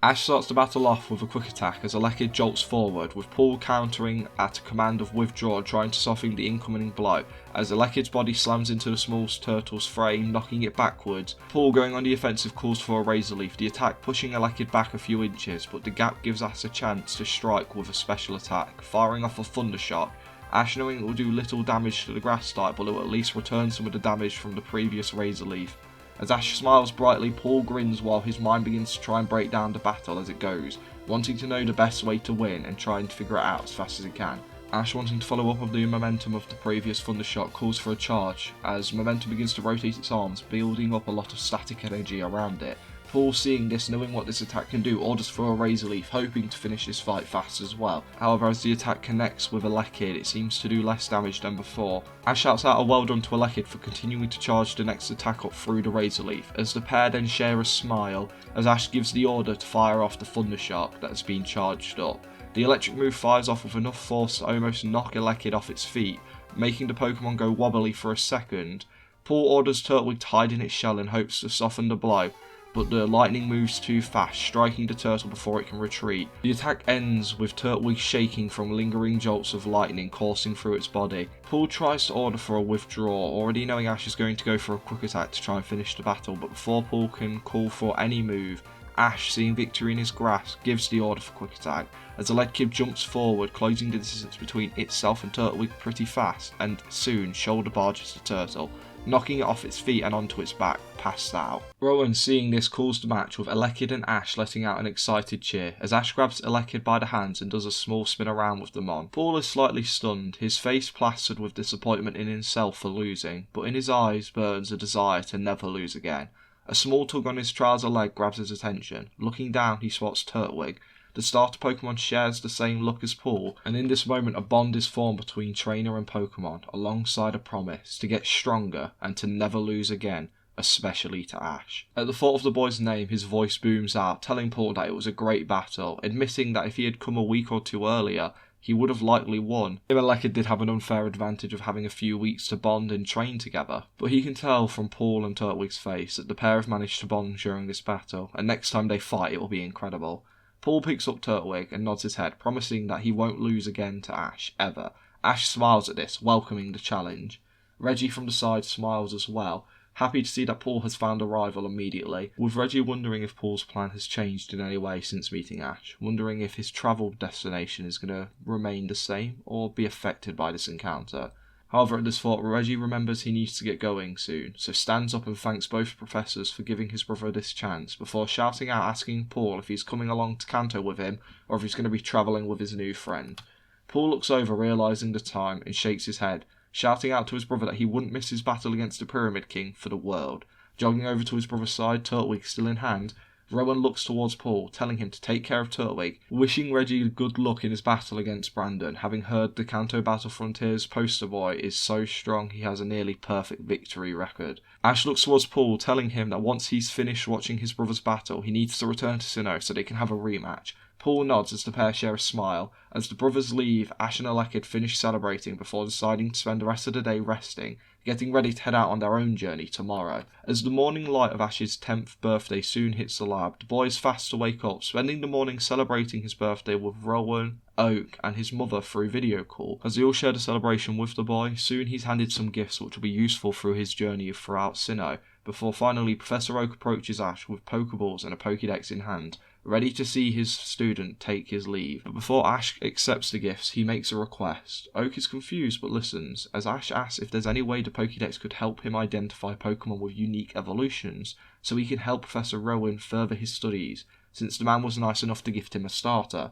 Ash starts the battle off with a quick attack as Elekid jolts forward, with Paul countering at a command of withdraw, trying to soften the incoming blow, as Elekid's body slams into the small turtle's frame, knocking it backwards. Paul, going on the offensive, calls for a Razor Leaf, the attack pushing Elekid back a few inches, but the gap gives Ash a chance to strike with a special attack, firing off a Thunder Shot. Ash, knowing it will do little damage to the grass type, but it will at least return some of the damage from the previous Razor Leaf. As Ash smiles brightly, Paul grins while his mind begins to try and break down the battle as it goes, wanting to know the best way to win and trying to figure it out as fast as he can. Ash, wanting to follow up on the momentum of the previous Thunder Shot, calls for a charge, as momentum begins to rotate its arms, building up a lot of static energy around it. Paul, seeing this, knowing what this attack can do, orders for a Razor Leaf, hoping to finish this fight fast as well. However, as the attack connects with Elekid, it seems to do less damage than before. Ash shouts out a well done to Elekid for continuing to charge the next attack up through the Razor Leaf, as the pair then share a smile, as Ash gives the order to fire off the Thunder Shot that has been charged up. The electric move fires off with enough force to almost knock Elekid off its feet, making the Pokemon go wobbly for a second. Paul orders Turtwig to hide in its shell in hopes to soften the blow, but the lightning moves too fast, striking the turtle before it can retreat. The attack ends with Turtwig shaking from lingering jolts of lightning coursing through its body. Paul tries to order for a withdraw, already knowing Ash is going to go for a quick attack to try and finish the battle, but before Paul can call for any move, Ash, seeing victory in his grasp, gives the order for quick attack, as Elekid jumps forward, closing the distance between itself and Turtwig pretty fast, and soon shoulder barges the turtle, knocking it off its feet and onto its back, passed out. Rowan, seeing this, calls the match, with Elekid and Ash letting out an excited cheer, as Ash grabs Elekid by the hands and does a small spin around with them on. Paul is slightly stunned, his face plastered with disappointment in himself for losing, but in his eyes burns a desire to never lose again. A small tug on his trouser leg grabs his attention. Looking down, he spots Turtwig. The starter Pokemon shares the same look as Paul, and in this moment a bond is formed between trainer and Pokemon, alongside a promise to get stronger and to never lose again, especially to Ash. At the thought of the boy's name, his voice booms out, telling Paul that it was a great battle, admitting that if he had come a week or two earlier, he would have likely won. Him and Elekid did have an unfair advantage of having a few weeks to bond and train together, but he can tell from Paul and Turtwig's face that the pair have managed to bond during this battle, and next time they fight it will be incredible. Paul picks up Turtwig and nods his head, promising that he won't lose again to Ash, ever. Ash smiles at this, welcoming the challenge. Reggie from the side smiles as well, happy to see that Paul has found a rival immediately, with Reggie wondering if Paul's plan has changed in any way since meeting Ash, wondering if his travel destination is going to remain the same or be affected by this encounter. However, at this thought, Reggie remembers he needs to get going soon, so stands up and thanks both professors for giving his brother this chance, before shouting out asking Paul if he's coming along to Kanto with him, or if he's going to be travelling with his new friend. Paul looks over, realising the time, and shakes his head, shouting out to his brother that he wouldn't miss his battle against the Pyramid King for the world. Jogging over to his brother's side, Turtwig still in hand, Rowan looks towards Paul, telling him to take care of Turtwig, wishing Reggie good luck in his battle against Brandon, having heard the Kanto Battle Frontiers poster boy is so strong he has a nearly perfect victory record. Ash looks towards Paul, telling him that once he's finished watching his brother's battle, he needs to return to Sinnoh so they can have a rematch. Paul nods as the pair share a smile. As the brothers leave, Ash and Elekid finish celebrating before deciding to spend the rest of the day resting, getting ready to head out on their own journey tomorrow. As the morning light of Ash's 10th birthday soon hits the lab, the boy is fast to wake up, spending the morning celebrating his birthday with Rowan, Oak, and his mother through video call. As they all share the celebration with the boy, soon he's handed some gifts which will be useful through his journey throughout Sinnoh, before finally Professor Oak approaches Ash with Pokeballs and a Pokédex in hand, ready to see his student take his leave. But before Ash accepts the gifts, he makes a request. Oak is confused but listens, as Ash asks if there's any way the Pokédex could help him identify Pokemon with unique evolutions, so he can help Professor Rowan further his studies, since the man was nice enough to gift him a starter.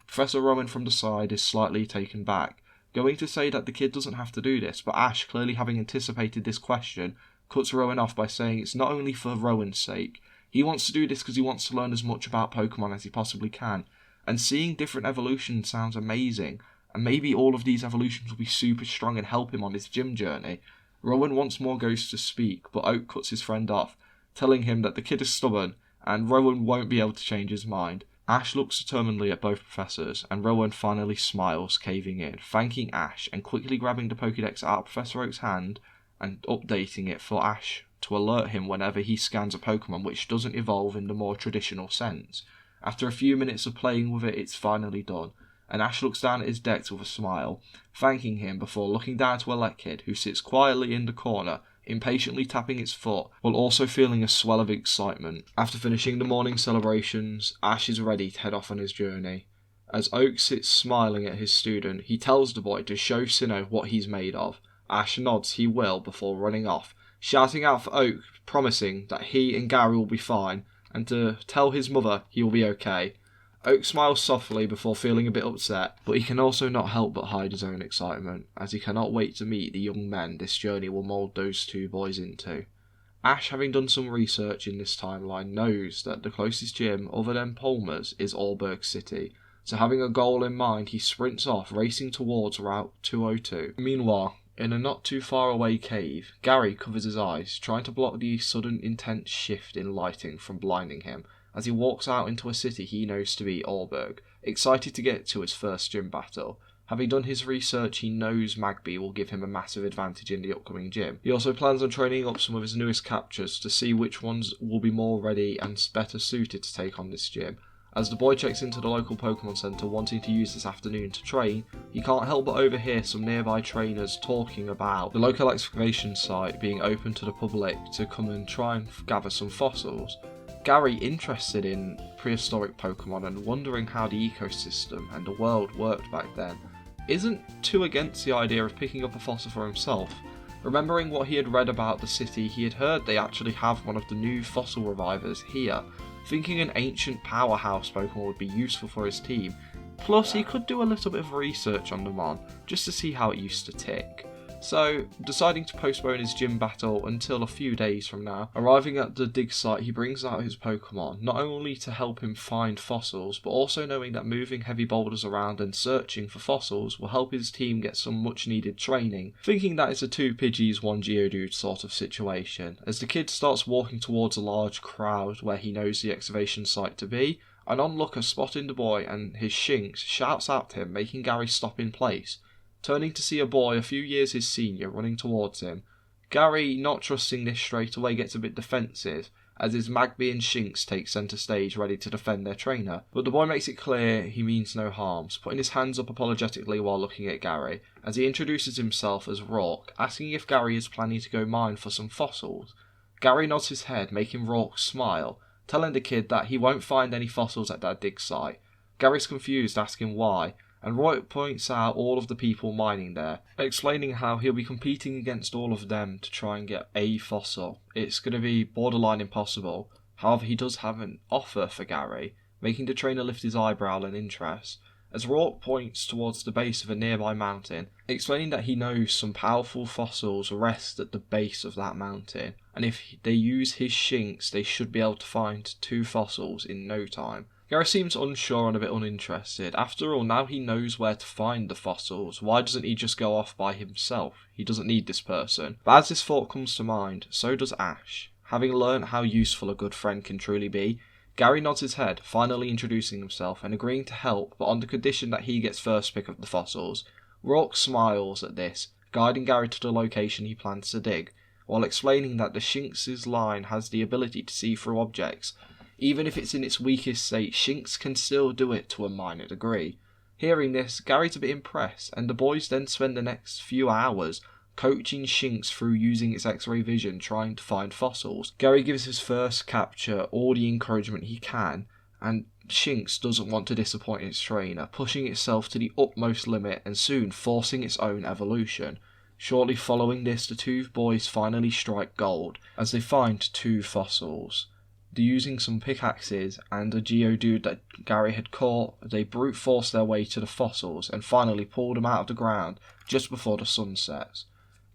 Professor Rowan from the side is slightly taken back, going to say that the kid doesn't have to do this, but Ash, clearly having anticipated this question, cuts Rowan off by saying it's not only for Rowan's sake. He wants to do this because he wants to learn as much about Pokemon as he possibly can, and seeing different evolutions sounds amazing, and maybe all of these evolutions will be super strong and help him on his gym journey. Rowan once more goes to speak, but Oak cuts his friend off, telling him that the kid is stubborn, and Rowan won't be able to change his mind. Ash looks determinedly at both professors, and Rowan finally smiles, caving in, thanking Ash, and quickly grabbing the Pokédex out of Professor Oak's hand, and updating it for Ash to alert him whenever he scans a Pokemon which doesn't evolve in the more traditional sense. After a few minutes of playing with it, it's finally done, and Ash looks down at his decks with a smile, thanking him before looking down to Elekid, who sits quietly in the corner, impatiently tapping its foot, while also feeling a swell of excitement. After finishing the morning celebrations, Ash is ready to head off on his journey. As Oak sits smiling at his student, he tells the boy to show Sinnoh what he's made of. Ash nods he will before running off, shouting out for Oak, promising that he and Gary will be fine, and to tell his mother he will be okay. Oak smiles softly before feeling a bit upset, but he can also not help but hide his own excitement, as he cannot wait to meet the young men this journey will mould those two boys into. Ash, having done some research in this timeline, knows that the closest gym other than Palmer's is Allberg City, so having a goal in mind, he sprints off, racing towards Route 202. Meanwhile, in a not too far away cave, Gary covers his eyes, trying to block the sudden intense shift in lighting from blinding him, as he walks out into a city he knows to be Allberg, excited to get to his first gym battle. Having done his research, he knows Magby will give him a massive advantage in the upcoming gym. He also plans on training up some of his newest captures to see which ones will be more ready and better suited to take on this gym. As the boy checks into the local Pokemon Center wanting to use this afternoon to train, he can't help but overhear some nearby trainers talking about the local excavation site being open to the public to come and try and gather some fossils. Gary, interested in prehistoric Pokemon and wondering how the ecosystem and the world worked back then, isn't too against the idea of picking up a fossil for himself. Remembering what he had read about the city, he had heard they actually have one of the new fossil revivers here, thinking an ancient powerhouse Pokemon would be useful for his team. Plus, he could do a little bit of research on the Mon, just to see how it used to tick. So, deciding to postpone his gym battle until a few days from now, arriving at the dig site, he brings out his Pokemon, not only to help him find fossils, but also knowing that moving heavy boulders around and searching for fossils will help his team get some much needed training, thinking that it's a 2 Pidgeys, 1 Geodude sort of situation. As the kid starts walking towards a large crowd where he knows the excavation site to be, an onlooker spotting the boy and his Shinx shouts out to him, making Gary stop in place. Turning to see a boy a few years his senior running towards him, Gary, not trusting this straight away, gets a bit defensive, as his Magby and Shinx take centre stage ready to defend their trainer, but the boy makes it clear he means no harms, putting his hands up apologetically while looking at Gary, as he introduces himself as Rourke, asking if Gary is planning to go mine for some fossils. Gary nods his head, making Rourke smile, telling the kid that he won't find any fossils at that dig site. Gary's confused, asking why, and Rourke points out all of the people mining there, explaining how he'll be competing against all of them to try and get a fossil. It's going to be borderline impossible. However, he does have an offer for Gary, making the trainer lift his eyebrow in interest, as Rourke points towards the base of a nearby mountain, explaining that he knows some powerful fossils rest at the base of that mountain, and if they use his Shinx, they should be able to find 2 fossils in no time. Gary seems unsure and a bit uninterested. After all, now he knows where to find the fossils. Why doesn't he just go off by himself? He doesn't need this person. But as this thought comes to mind, so does Ash. Having learned how useful a good friend can truly be, Gary nods his head, finally introducing himself and agreeing to help, but on the condition that he gets first pick of the fossils. Rourke smiles at this, guiding Gary to the location he plans to dig, while explaining that the Shinx's line has the ability to see through objects. Even if it's in its weakest state, Shinx can still do it to a minor degree. Hearing this, Gary's a bit impressed, and the boys then spend the next few hours coaching Shinx through using its X-ray vision trying to find fossils. Gary gives his first capture all the encouragement he can, and Shinx doesn't want to disappoint its trainer, pushing itself to the utmost limit and soon forcing its own evolution. Shortly following this, the 2 boys finally strike gold as they find 2 fossils. Using some pickaxes and a Geodude that Gary had caught, they brute force their way to the fossils and finally pull them out of the ground just before the sun sets.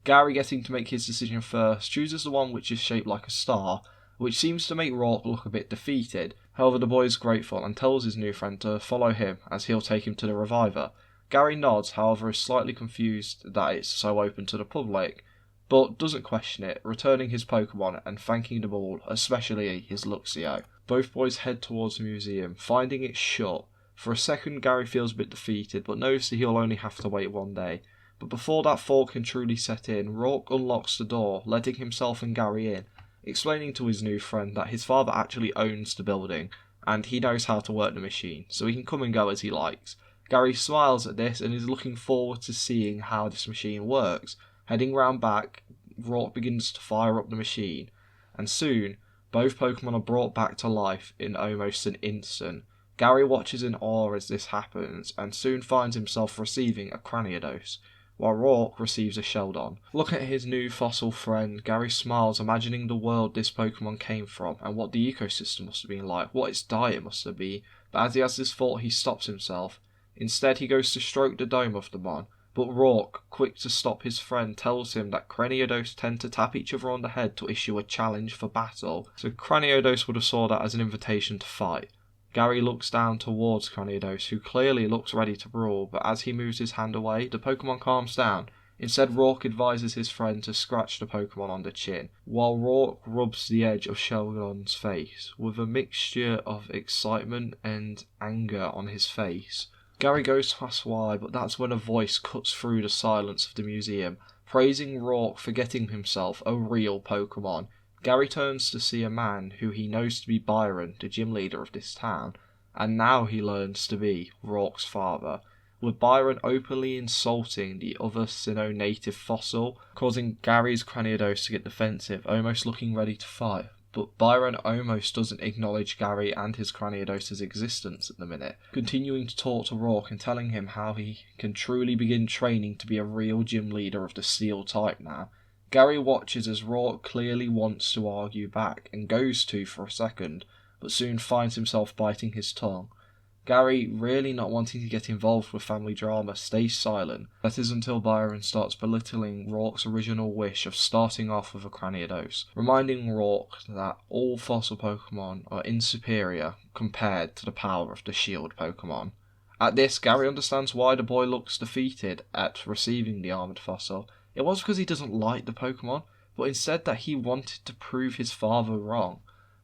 Gary, getting to make his decision first, chooses the one which is shaped like a star, which seems to make Rourke look a bit defeated. However, the boy is grateful and tells his new friend to follow him as he'll take him to the reviver. Gary nods, however is slightly confused that it's so open to the public, but doesn't question it, returning his Pokemon and thanking them all, especially his Luxio. Both boys head towards the museum, finding it shut. For a second, Gary feels a bit defeated, but knows that he'll only have to wait 1 day. But before that thought can truly set in, Rourke unlocks the door, letting himself and Gary in, explaining to his new friend that his father actually owns the building, and he knows how to work the machine, so he can come and go as he likes. Gary smiles at this and is looking forward to seeing how this machine works. Heading round back, Rourke begins to fire up the machine, and soon both Pokemon are brought back to life in almost an instant. Gary watches in awe as this happens, and soon finds himself receiving a Craniodose, while Rourke receives a Sheldon. Looking at his new fossil friend, Gary smiles, imagining the world this Pokemon came from, and what the ecosystem must have been like, what its diet must have been. But as he has this thought, he stops himself. Instead, he goes to stroke the dome of the mon, but Rourke, quick to stop his friend, tells him that Craniodose tend to tap each other on the head to issue a challenge for battle, so Craniodose would have saw that as an invitation to fight. Gary looks down towards Craniodose, who clearly looks ready to brawl, but as he moves his hand away, the Pokemon calms down. Instead, Rourke advises his friend to scratch the Pokemon on the chin, while Rourke rubs the edge of Sheldon's face. With a mixture of excitement and anger on his face, Gary goes to ask why, but that's when a voice cuts through the silence of the museum, praising Rourke for getting himself a real Pokemon. Gary turns to see a man who he knows to be Byron, the gym leader of this town, and now he learns to be Rourke's father, with Byron openly insulting the other Sinnoh native fossil, causing Gary's Craniodose to get defensive, almost looking ready to fight. But Byron almost doesn't acknowledge Gary and his Craniodose's existence at the minute, continuing to talk to Rourke and telling him how he can truly begin training to be a real gym leader of the Steel type now. Gary watches as Rourke clearly wants to argue back, and goes to for a second, but soon finds himself biting his tongue. Gary, really not wanting to get involved with family drama, stays silent. That is until Byron starts belittling Rourke's original wish of starting off with a Craniodose, reminding Rourke that all fossil Pokemon are inferior compared to the power of the Shield Pokemon. At this, Gary understands why the boy looks defeated at receiving the Armoured Fossil. It was because he doesn't like the Pokemon, but instead that he wanted to prove his father wrong.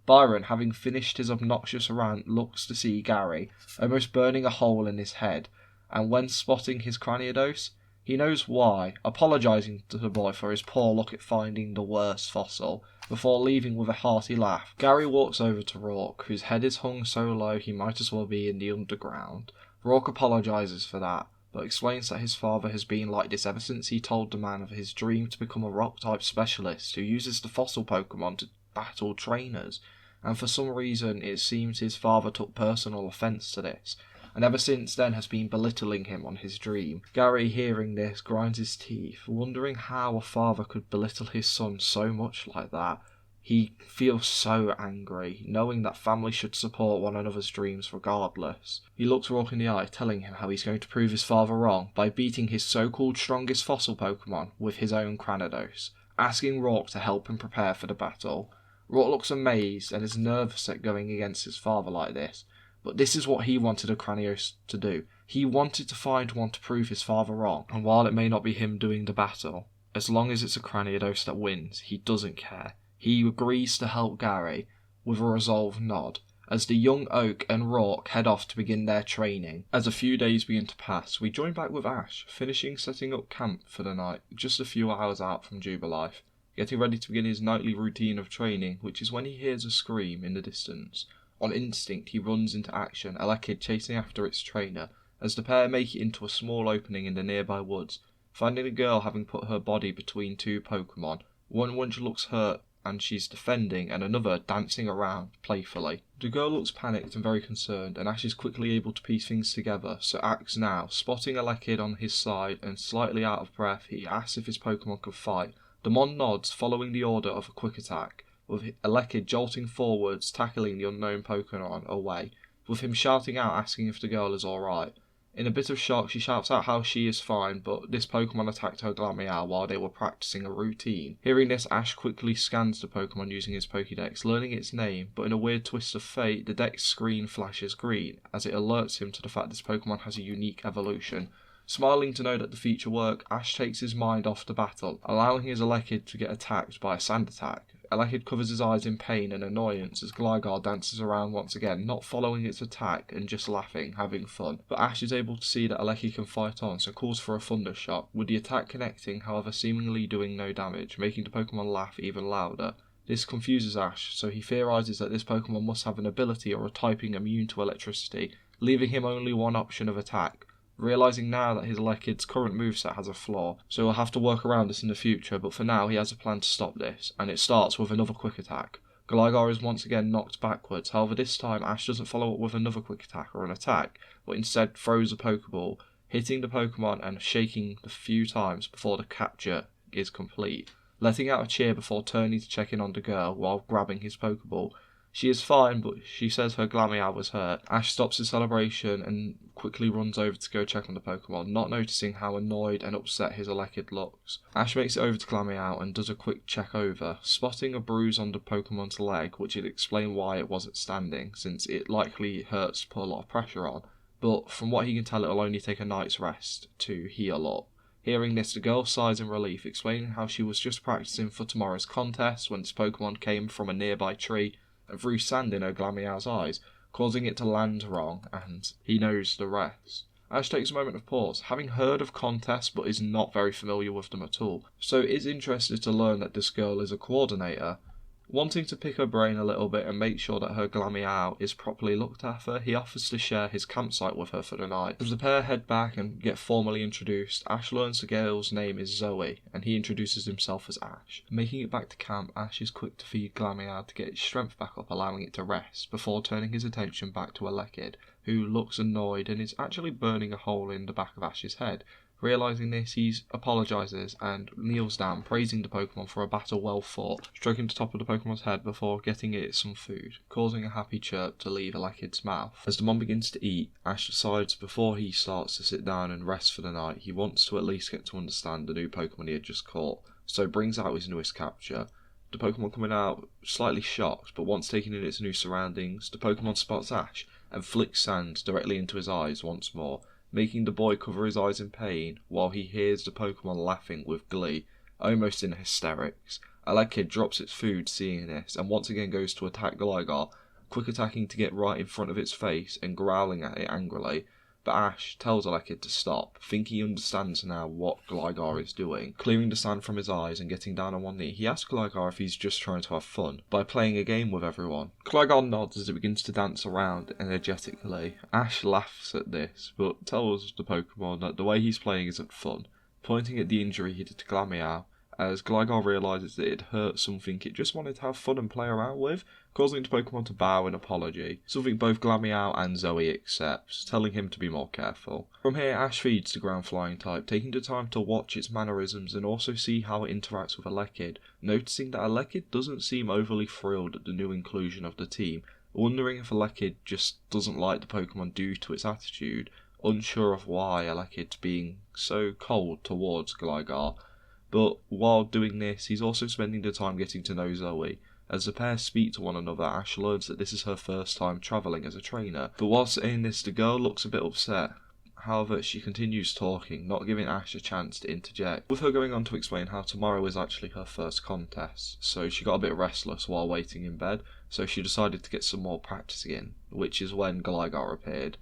Byron, having finished his obnoxious rant, looks to see Gary, almost burning a hole in his head, and when spotting his Craniodose, he knows why, apologising to the boy for his poor luck at finding the worst fossil, before leaving with a hearty laugh. Gary walks over to Rourke, whose head is hung so low he might as well be in the underground. Rourke apologises for that, but explains that his father has been like this ever since he told the man of his dream to become a rock-type specialist who uses the fossil Pokemon to battle trainers, and for some reason it seems his father took personal offence to this, and ever since then has been belittling him on his dream. Gary, hearing this, grinds his teeth, wondering how a father could belittle his son so much like that. He feels so angry, knowing that family should support one another's dreams regardless. He looks Rourke in the eye, telling him how he's going to prove his father wrong by beating his so-called strongest fossil Pokemon with his own Craniodose, asking Rourke to help him prepare for the battle. Rourke looks amazed and is nervous at going against his father like this, but this is what he wanted a Craniodose to do. He wanted to find one to prove his father wrong, and while it may not be him doing the battle, as long as it's a Craniodose that wins, he doesn't care. He agrees to help Gary, with a resolved nod, as the young Oak and Rourke head off to begin their training. As a few days begin to pass, we join back with Ash, finishing setting up camp for the night, just a few hours out from Jubilife, getting ready to begin his nightly routine of training, which is when he hears a scream in the distance. On instinct, he runs into action, Elekid chasing after its trainer, as the pair make it into a small opening in the nearby woods, finding a girl having put her body between two Pokemon, one which looks hurt and she's defending, and another dancing around playfully. The girl looks panicked and very concerned, and Ash is quickly able to piece things together, so acts now. Spotting Elekid on his side and slightly out of breath, he asks if his Pokemon could fight. The Mon nods, following the order of a quick attack, with Elekid jolting forwards, tackling the unknown Pokemon away, with him shouting out asking if the girl is alright. In a bit of shock, she shouts out how she is fine, but this Pokemon attacked her Glameow while they were practicing a routine. Hearing this, Ash quickly scans the Pokemon using his Pokédex, learning its name, but in a weird twist of fate, the dex screen flashes green, as it alerts him to the fact this Pokemon has a unique evolution. Smiling to know that the feature worked, Ash takes his mind off the battle, allowing his Elekid to get attacked by a sand attack. Elekid covers his eyes in pain and annoyance as Gligar dances around once again, not following its attack and just laughing, having fun. But Ash is able to see that Elekid can fight on, so calls for a Thunder Shock, with the attack connecting, however seemingly doing no damage, making the Pokemon laugh even louder. This confuses Ash, so he theorises that this Pokemon must have an ability or a typing immune to electricity, leaving him only one option of attack. Realising now that his Lekid's current moveset has a flaw, so he'll have to work around this in the future, but for now he has a plan to stop this, and it starts with another quick attack. Gligar is once again knocked backwards, however this time Ash doesn't follow up with another quick attack or an attack, but instead throws a Pokeball, hitting the Pokemon and shaking a few times before the capture is complete, letting out a cheer before turning to check in on the girl while grabbing his Pokeball. She is fine, but she says her Glameow was hurt. Ash stops the celebration and quickly runs over to go check on the Pokemon, not noticing how annoyed and upset his Elekid looks. Ash makes it over to Glameow and does a quick check over, spotting a bruise on the Pokemon's leg, which would explain why it wasn't standing, since it likely hurts to put a lot of pressure on, but from what he can tell it'll only take a night's rest to heal up. Hearing this, the girl sighs in relief, explaining how she was just practicing for tomorrow's contest when this Pokemon came from a nearby tree and threw sand in her Glameow's eyes, causing it to land wrong, and he knows the rest. Ash takes a moment of pause, having heard of contests but is not very familiar with them at all, so is interested to learn that this girl is a coordinator. Wanting to pick her brain a little bit and make sure that her Glameow is properly looked after, he offers to share his campsite with her for the night. As the pair head back and get formally introduced, Ash learns the girl's name is Zoe, and he introduces himself as Ash. Making it back to camp, Ash is quick to feed Glameow to get its strength back up, allowing it to rest, before turning his attention back to Elekid, who looks annoyed and is actually burning a hole in the back of Ash's head. Realising this, he apologises and kneels down, praising the Pokemon for a battle well fought, stroking the top of the Pokemon's head before getting it some food, causing a happy chirp to leave Elekid's mouth. As the mon begins to eat, Ash decides before he starts to sit down and rest for the night, he wants to at least get to understand the new Pokemon he had just caught, so brings out his newest capture. The Pokemon coming out slightly shocked, but once taking in its new surroundings, the Pokemon spots Ash and flicks sand directly into his eyes once more, making the boy cover his eyes in pain while he hears the Pokemon laughing with glee, almost in hysterics. Elekid drops its food seeing this and once again goes to attack Gligar, quick attacking to get right in front of its face and growling at it angrily, but Ash tells Elekid to stop, thinking he understands now what Gligar is doing. Clearing the sand from his eyes and getting down on one knee, he asks Gligar if he's just trying to have fun by playing a game with everyone. Gligar nods as it begins to dance around energetically. Ash laughs at this, but tells the Pokemon that the way he's playing isn't fun, pointing at the injury he did to Glameow, as Gligar realises that it hurt something it just wanted to have fun and play around with, causing the Pokemon to bow in apology, something both Glameow and Zoe accepts, telling him to be more careful. From here, Ash feeds the ground flying type, taking the time to watch its mannerisms and also see how it interacts with Elekid, noticing that Elekid doesn't seem overly thrilled at the new inclusion of the team, wondering if Elekid just doesn't like the Pokemon due to its attitude, unsure of why Elekid's being so cold towards Gligar. But while doing this, he's also spending the time getting to know Zoe. As the pair speak to one another, Ash learns that this is her first time travelling as a trainer. But while saying this, the girl looks a bit upset. However, she continues talking, not giving Ash a chance to interject, with her going on to explain how tomorrow is actually her first contest, so she got a bit restless while waiting in bed, so she decided to get some more practice in, which is when Gligar appeared.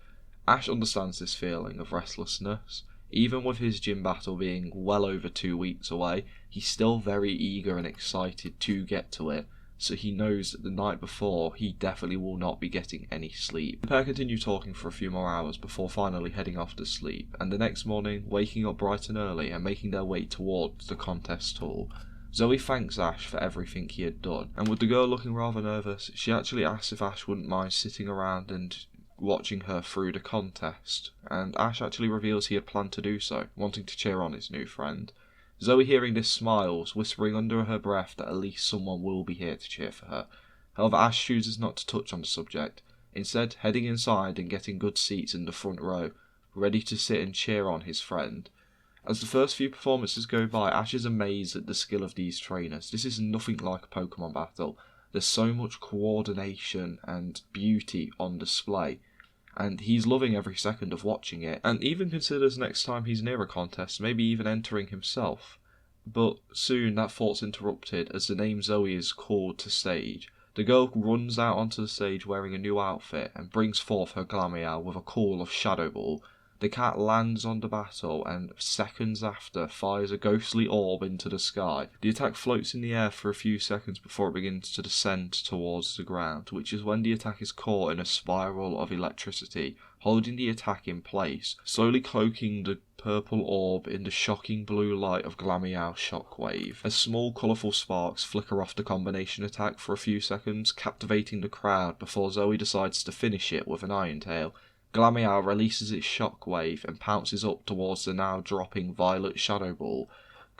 Ash understands this feeling of restlessness. Even with his gym battle being well over 2 weeks away, he's still very eager and excited to get to it, so he knows that the night before he definitely will not be getting any sleep. The pair continue talking for a few more hours before finally heading off to sleep, and the next morning waking up bright and early and making their way towards the contest hall. Zoe thanks Ash for everything he had done, and with the girl looking rather nervous, she actually asks if Ash wouldn't mind sitting around and watching her through the contest, and Ash actually reveals he had planned to do so, wanting to cheer on his new friend. Zoe hearing this smiles, whispering under her breath that at least someone will be here to cheer for her. However, Ash chooses not to touch on the subject, instead heading inside and getting good seats in the front row, ready to sit and cheer on his friend. As the first few performances go by, Ash is amazed at the skill of these trainers. This is nothing like a Pokemon battle. There's so much coordination and beauty on display, and he's loving every second of watching it, and even considers next time he's near a contest, maybe even entering himself. But soon that thought's interrupted as the name Zoe is called to stage. The girl runs out onto the stage wearing a new outfit and brings forth her Glameow with a call of Shadow Ball. The cat lands on the battle and seconds after fires a ghostly orb into the sky. The attack floats in the air for a few seconds before it begins to descend towards the ground, which is when the attack is caught in a spiral of electricity, holding the attack in place, slowly cloaking the purple orb in the shocking blue light of Glameow's shockwave. As small colourful sparks flicker off the combination attack for a few seconds, captivating the crowd before Zoe decides to finish it with an Iron Tail. Glameow releases its shockwave and pounces up towards the now dropping violet Shadow Ball.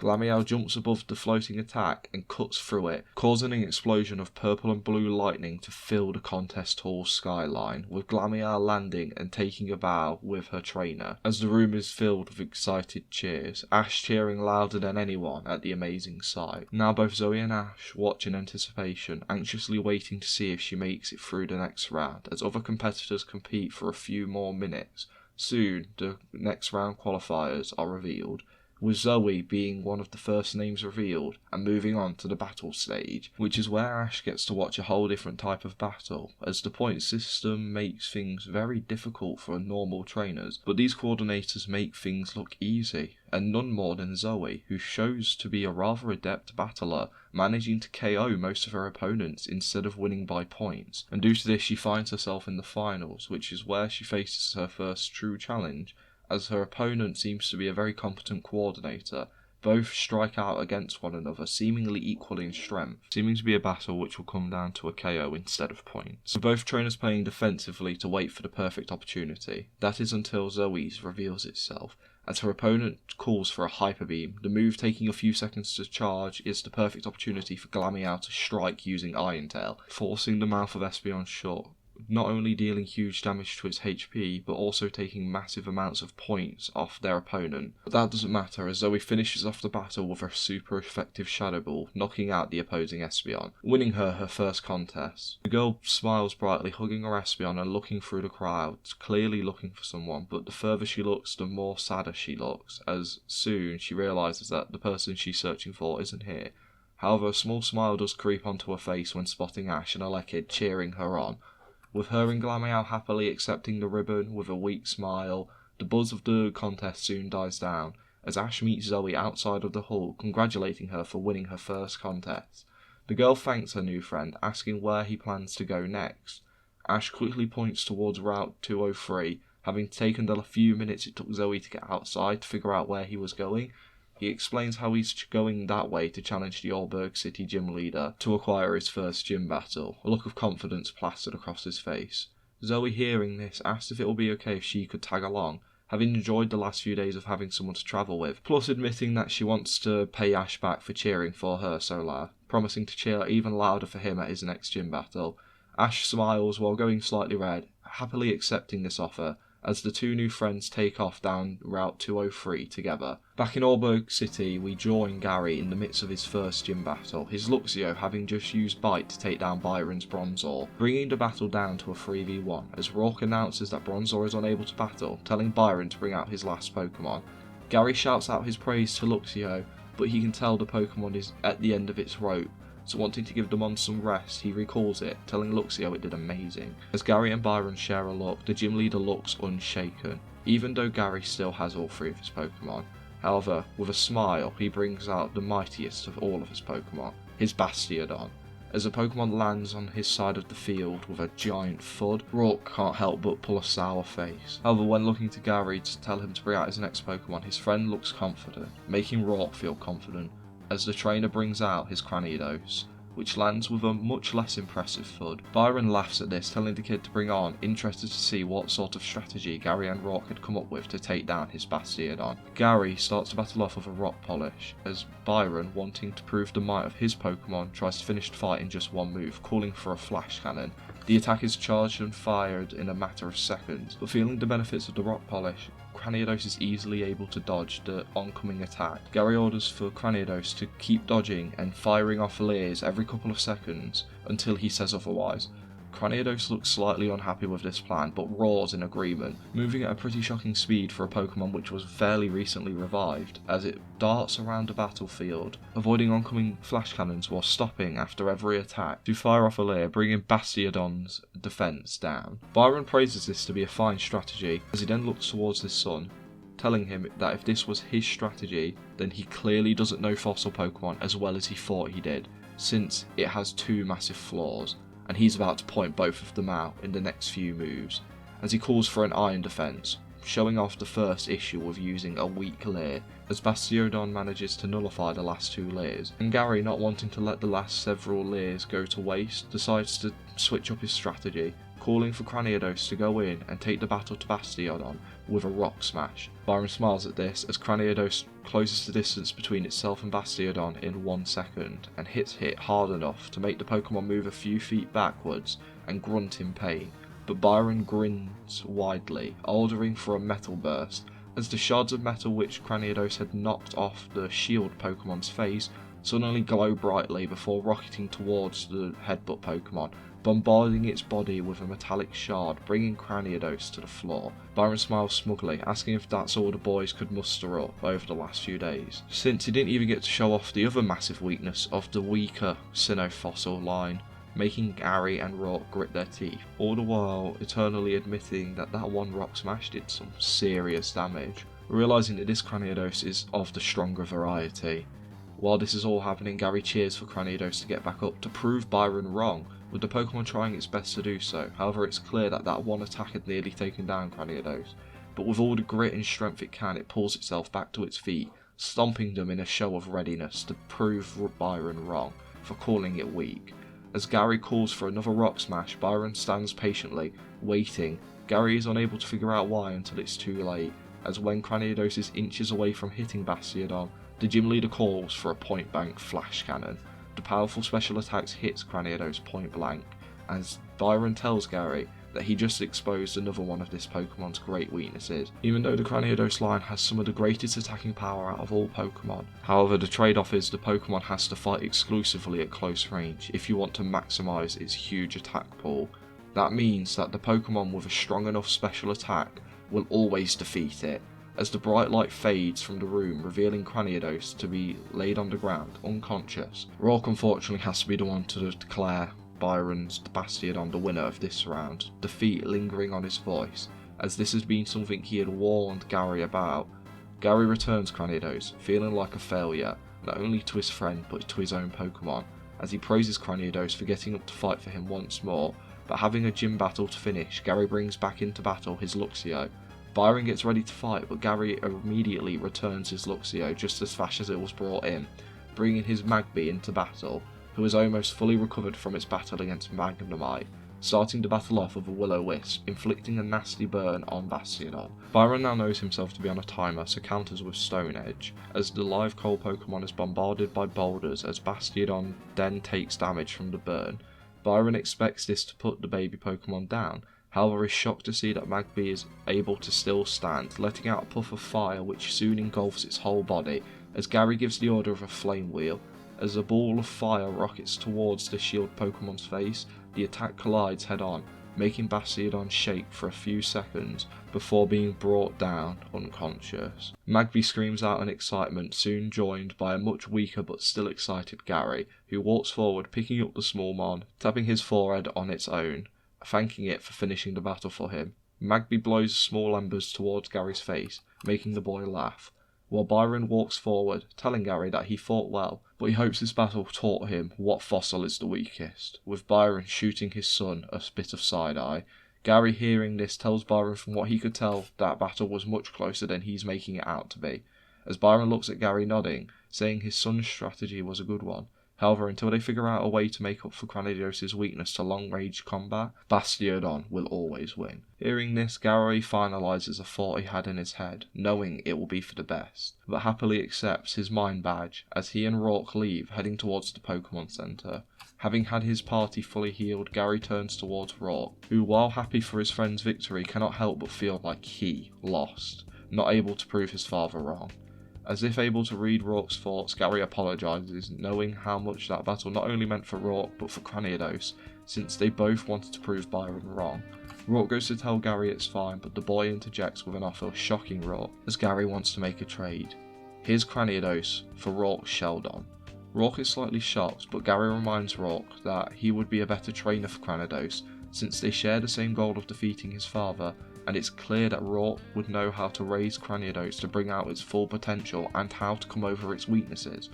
Glameow jumps above the floating attack and cuts through it, causing an explosion of purple and blue lightning to fill the contest hall skyline, with Glameow landing and taking a bow with her trainer, as the room is filled with excited cheers, Ash cheering louder than anyone at the amazing sight. Now both Zoe and Ash watch in anticipation, anxiously waiting to see if she makes it through the next round, as other competitors compete for a few more minutes. Soon, the next round qualifiers are revealed, with Zoe being one of the first names revealed and moving on to the battle stage, which is where Ash gets to watch a whole different type of battle, as the point system makes things very difficult for normal trainers, but these coordinators make things look easy, and none more than Zoe, who shows to be a rather adept battler, managing to KO most of her opponents instead of winning by points, and due to this she finds herself in the finals, which is where she faces her first true challenge, as her opponent seems to be a very competent coordinator. Both strike out against one another, seemingly equal in strength, seeming to be a battle which will come down to a KO instead of points. With both trainers playing defensively to wait for the perfect opportunity. That is until Zoe's reveals itself, as her opponent calls for a Hyper Beam. The move taking a few seconds to charge is the perfect opportunity for Glameow to strike using Iron Tail, forcing the mouth of Espeon shut, not only dealing huge damage to its HP, but also taking massive amounts of points off their opponent. But that doesn't matter, as Zoe finishes off the battle with her super effective Shadow Ball, knocking out the opposing Espeon, winning her first contest. The girl smiles brightly, hugging her Espeon and looking through the crowd, clearly looking for someone, but the further she looks, the more sadder she looks, as soon she realises that the person she's searching for isn't here. However, a small smile does creep onto her face when spotting Ash and Alekid cheering her on. With her and Glameow happily accepting the ribbon with a weak smile, the buzz of the contest soon dies down, as Ash meets Zoe outside of the hall, congratulating her for winning her first contest. The girl thanks her new friend, asking where he plans to go next. Ash quickly points towards Route 203, having taken the few minutes it took Zoe to get outside to figure out where he was going. He explains how he's going that way to challenge the Allberg City gym leader to acquire his first gym battle, a look of confidence plastered across his face. Zoe, hearing this, asks if it will be okay if she could tag along, having enjoyed the last few days of having someone to travel with, plus admitting that she wants to pay Ash back for cheering for her so loud, promising to cheer even louder for him at his next gym battle. Ash smiles while going slightly red, happily accepting this offer, as the two new friends take off down Route 203 together. Back in Allberg City, we join Gary in the midst of his first gym battle, his Luxio having just used Bite to take down Byron's Bronzor, bringing the battle down to a 3v1, as Rourke announces that Bronzor is unable to battle, telling Byron to bring out his last Pokemon. Gary shouts out his praise to Luxio, but he can tell the Pokemon is at the end of its rope, so wanting to give the mon some rest, he recalls it, telling Luxio it did amazing. As Gary and Byron share a look, the gym leader looks unshaken, even though Gary still has all three of his Pokemon. However, with a smile, he brings out the mightiest of all of his Pokemon, his Bastiodon. As the Pokemon lands on his side of the field with a giant thud, Rourke can't help but pull a sour face. However, when looking to Gary to tell him to bring out his next Pokemon, his friend looks confident, making Rourke feel confident, as the trainer brings out his Cranidos, which lands with a much less impressive thud. Byron laughs at this, telling the kid to bring on, interested to see what sort of strategy Gary and Rourke had come up with to take down his Bastiodon. Gary starts to battle off with a Rock Polish, as Byron, wanting to prove the might of his Pokemon, tries to finish the fight in just one move, calling for a Flash Cannon. The attack is charged and fired in a matter of seconds, but feeling the benefits of the Rock Polish, Cranidos is easily able to dodge the oncoming attack. Gary orders for Cranidos to keep dodging and firing off leers every couple of seconds until he says otherwise. Cranidos looks slightly unhappy with this plan, but roars in agreement, moving at a pretty shocking speed for a Pokemon which was fairly recently revived, as it darts around the battlefield, avoiding oncoming flash cannons while stopping after every attack to fire off a leer, bringing Bastiodon's defense down. Byron praises this to be a fine strategy, as he then looks towards his son, telling him that if this was his strategy, then he clearly doesn't know fossil Pokemon as well as he thought he did, since it has two massive flaws, and he's about to point both of them out in the next few moves, as he calls for an iron defense, showing off the first issue of using a weak leer, as Bastiodon manages to nullify the last two leers, and Gary, not wanting to let the last several leers go to waste, decides to switch up his strategy, calling for Cranidos to go in and take the battle to Bastiodon with a Rock Smash. Byron smiles at this as Cranidos closes the distance between itself and Bastiodon in 1 second, and hits it hard enough to make the Pokemon move a few feet backwards and grunt in pain, but Byron grins widely, ordering for a Metal Burst, as the shards of metal which Cranidos had knocked off the shield Pokemon's face suddenly glow brightly before rocketing towards the Headbutt Pokemon, bombarding its body with a metallic shard, bringing Cranidos to the floor. Byron smiles smugly, asking if that's all the boys could muster up over the last few days, since he didn't even get to show off the other massive weakness of the weaker Sinnoh line, making Gary and Rourke grit their teeth, all the while eternally admitting that one Rock Smash did some serious damage, realising that this Cranidos is of the stronger variety. While this is all happening, Gary cheers for Cranidos to get back up to prove Byron wrong, with the Pokemon trying its best to do so. However, it's clear that one attack had nearly taken down Cranidos, but with all the grit and strength it can, it pulls itself back to its feet, stomping them in a show of readiness to prove Byron wrong for calling it weak. As Gary calls for another Rock Smash, Byron stands patiently, waiting. Gary is unable to figure out why until it's too late, as when Cranidos is inches away from hitting Bastiodon, the gym leader calls for a point-blank Flash Cannon. The powerful special attacks hits Cranidos point blank, as Byron tells Gary that he just exposed another one of this Pokemon's great weaknesses, even though the Cranidos line has some of the greatest attacking power out of all Pokemon. However, the trade-off is the Pokemon has to fight exclusively at close range if you want to maximise its huge attack pool. That means that the Pokemon with a strong enough special attack will always defeat it, as the bright light fades from the room, revealing Cranidos to be laid on the ground, unconscious. Rourke unfortunately has to be the one to declare Byron's Bastiodon the winner of this round, defeat lingering on his voice, as this has been something he had warned Gary about. Gary returns Cranidos, feeling like a failure, not only to his friend but to his own Pokemon, as he praises Cranidos for getting up to fight for him once more, but having a gym battle to finish, Gary brings back into battle his Luxio. Byron gets ready to fight, but Gary immediately returns his Luxio just as fast as it was brought in, bringing his Magby into battle, who has almost fully recovered from its battle against Magnemite, starting the battle off with a Will-O-Wisp, inflicting a nasty burn on Bastiodon. Byron now knows himself to be on a timer, so counters with Stone Edge, as the live coal Pokemon is bombarded by boulders as Bastiodon then takes damage from the burn. Byron expects this to put the baby Pokemon down, however is shocked to see that Magby is able to still stand, letting out a puff of fire which soon engulfs its whole body, as Gary gives the order of a flame wheel. As a ball of fire rockets towards the shield Pokemon's face, the attack collides head on, making Bastiodon shake for a few seconds before being brought down unconscious. Magby screams out in excitement, soon joined by a much weaker but still excited Gary, who walks forward picking up the small mon, tapping his forehead on its own, thanking it for finishing the battle for him. Magby blows small embers towards Gary's face, making the boy laugh, while Byron walks forward, telling Gary that he fought well, but he hopes this battle taught him what fossil is the weakest, with Byron shooting his son a bit of side-eye. Gary, hearing this, tells Byron from what he could tell that battle was much closer than he's making it out to be, as Byron looks at Gary nodding, saying his son's strategy was a good one. However, until they figure out a way to make up for Cranidos' weakness to long-range combat, Bastiodon will always win. Hearing this, Gary finalises a thought he had in his head, knowing it will be for the best, but happily accepts his mind badge as he and Rourke leave, heading towards the Pokemon Center. Having had his party fully healed, Gary turns towards Rourke, who, while happy for his friend's victory, cannot help but feel like he lost, not able to prove his father wrong. As if able to read Rourke's thoughts, Gary apologises, knowing how much that battle not only meant for Rourke but for Cranidos, since they both wanted to prove Byron wrong. Rourke goes to tell Gary it's fine, but the boy interjects with an offer shocking Rourke, as Gary wants to make a trade. Here's Cranidos for Rourke's Sheldon. Rourke is slightly shocked, but Gary reminds Rourke that he would be a better trainer for Cranidos, since they share the same goal of defeating his father, and it's clear that Rourke would know how to raise Cranidos to bring out its full potential and how to come over its weaknesses.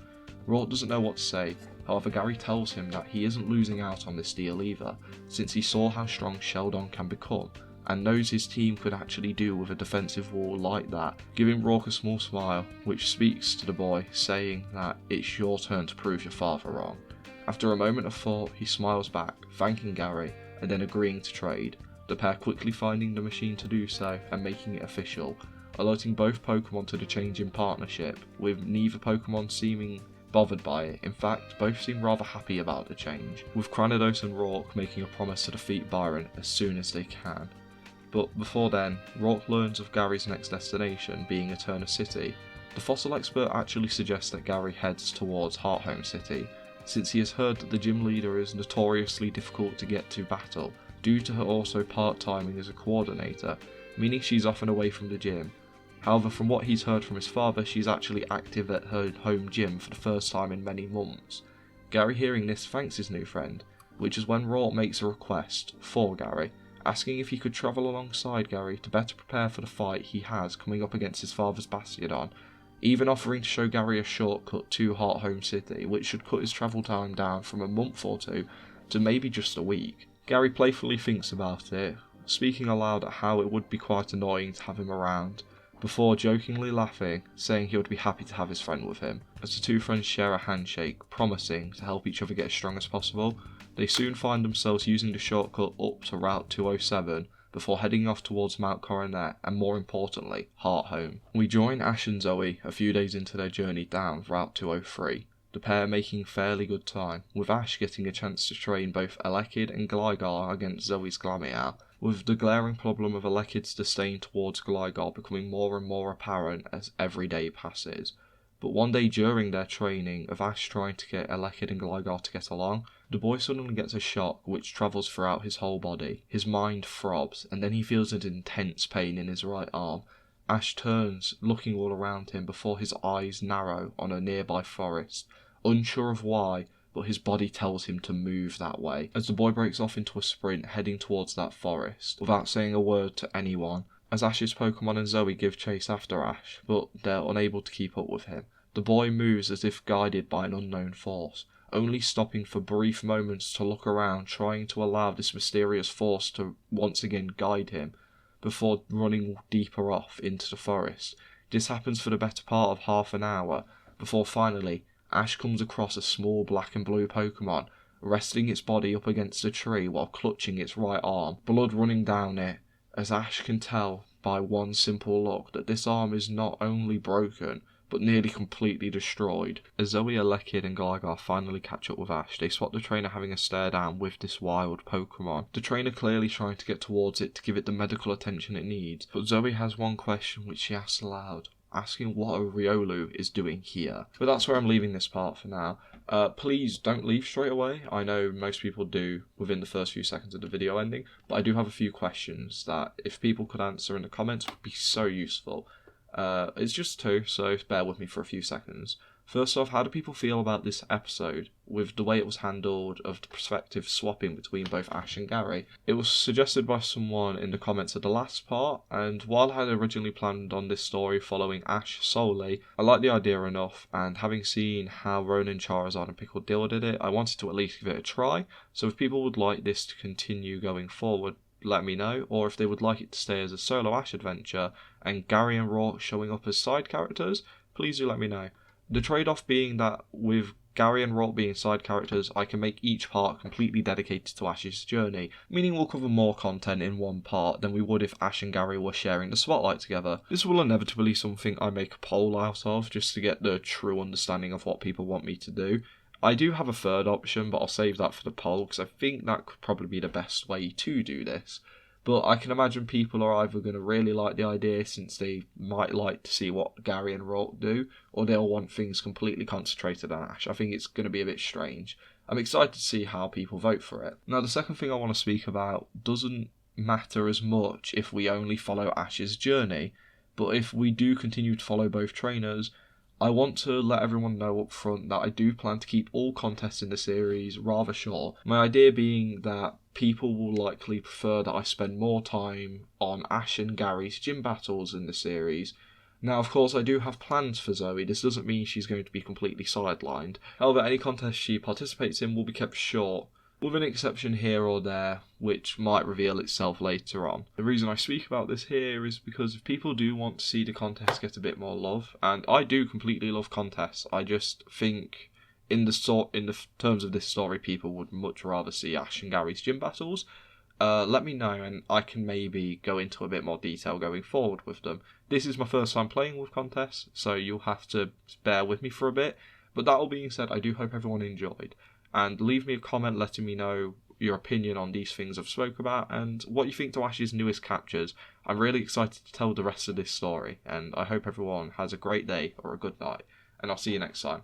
Rourke doesn't know what to say, however Gary tells him that he isn't losing out on this deal either, since he saw how strong Sheldon can become, and knows his team could actually do with a defensive wall like that, giving Rourke a small smile, which speaks to the boy, saying that it's your turn to prove your father wrong. After a moment of thought, he smiles back, thanking Gary, and then agreeing to trade, the pair quickly finding the machine to do so and making it official, alerting both Pokemon to the change in partnership, with neither Pokemon seeming bothered by it. In fact, both seem rather happy about the change, with Cranidos and Rourke making a promise to defeat Byron as soon as they can. But before then, Rourke learns of Gary's next destination being Eterna City. The fossil expert actually suggests that Gary heads towards Hearthome City, since he has heard that the gym leader is notoriously difficult to get to battle, due to her also part-timing as a coordinator, meaning she's often away from the gym. However, from what he's heard from his father, she's actually active at her home gym for the first time in many months. Gary, hearing this, thanks his new friend, which is when Rourke makes a request for Gary, asking if he could travel alongside Gary to better prepare for the fight he has coming up against his father's Bastiodon, even offering to show Gary a shortcut to Hearthome City, which should cut his travel time down from a month or two to maybe just a week. Gary playfully thinks about it, speaking aloud at how it would be quite annoying to have him around, before jokingly laughing, saying he would be happy to have his friend with him. As the two friends share a handshake, promising to help each other get as strong as possible, they soon find themselves using the shortcut up to Route 207, before heading off towards Mount Coronet and, more importantly, Hearthome. We join Ash and Zoe a few days into their journey down Route 203, the pair making fairly good time, with Ash getting a chance to train both Elekid and Gligar against Zoe's Glameow, with the glaring problem of Elekid's disdain towards Gligar becoming more and more apparent as every day passes. But one day during their training of Ash trying to get Elekid and Gligar to get along, the boy suddenly gets a shock which travels throughout his whole body. His mind throbs, and then he feels an intense pain in his right arm. Ash turns, looking all around him before his eyes narrow on a nearby forest, unsure of why, but his body tells him to move that way, as the boy breaks off into a sprint heading towards that forest, without saying a word to anyone, as Ash's Pokemon and Zoe give chase after Ash, but they're unable to keep up with him. The boy moves as if guided by an unknown force, only stopping for brief moments to look around, trying to allow this mysterious force to once again guide him, before running deeper off into the forest. This happens for the better part of half an hour, before finally Ash comes across a small black and blue Pokemon, resting its body up against a tree while clutching its right arm, blood running down it, as Ash can tell by one simple look that this arm is not only broken, but nearly completely destroyed. As Zoe, Elekid and Gligar finally catch up with Ash, they spot the trainer having a stare down with this wild Pokemon. The trainer clearly trying to get towards it to give it the medical attention it needs, but Zoe has one question which she asks aloud, asking what a Riolu is doing here. But that's where I'm leaving this part for now. Please don't leave straight away. I know most people do within the first few seconds of the video ending, but I do have a few questions that if people could answer in the comments would be so useful. It's just two, so bear with me for a few seconds. First off, how do people feel about this episode, with the way it was handled of the perspective swapping between both Ash and Gary? It was suggested by someone in the comments of the last part, and while I had originally planned on this story following Ash solely, I liked the idea enough, and having seen how Ronan, Charizard and Pickledill did it, I wanted to at least give it a try. So if people would like this to continue going forward, let me know, or if they would like it to stay as a solo Ash adventure and Gary and Rourke showing up as side characters, please do let me know. The trade-off being that with Gary and Rourke being side characters, I can make each part completely dedicated to Ash's journey, meaning we'll cover more content in one part than we would if Ash and Gary were sharing the spotlight together. This will inevitably be something I make a poll out of, just to get the true understanding of what people want me to do. I do have a third option, but I'll save that for the poll, because I think that could probably be the best way to do this. But I can imagine people are either going to really like the idea, since they might like to see what Gary and Rourke do, or they'll want things completely concentrated on Ash. I think it's going to be a bit strange. I'm excited to see how people vote for it. Now, the second thing I want to speak about doesn't matter as much if we only follow Ash's journey, but if we do continue to follow both trainers, I want to let everyone know up front that I do plan to keep all contests in the series rather short. My idea being that people will likely prefer that I spend more time on Ash and Gary's gym battles in the series. Now, of course, I do have plans for Zoe. This doesn't mean she's going to be completely sidelined. However, any contest she participates in will be kept short, with an exception here or there, which might reveal itself later on. The reason I speak about this here is because if people do want to see the contest get a bit more love, and I do completely love contests, I just think in the terms of this story, people would much rather see Ash and Gary's gym battles. Let me know, and I can maybe go into a bit more detail going forward with them. This is my first time playing with contests, so you'll have to bear with me for a bit. But that all being said, I do hope everyone enjoyed. And leave me a comment letting me know your opinion on these things I've spoke about and what you think to Ash's newest captures. I'm really excited to tell the rest of this story, and I hope everyone has a great day or a good night, and I'll see you next time.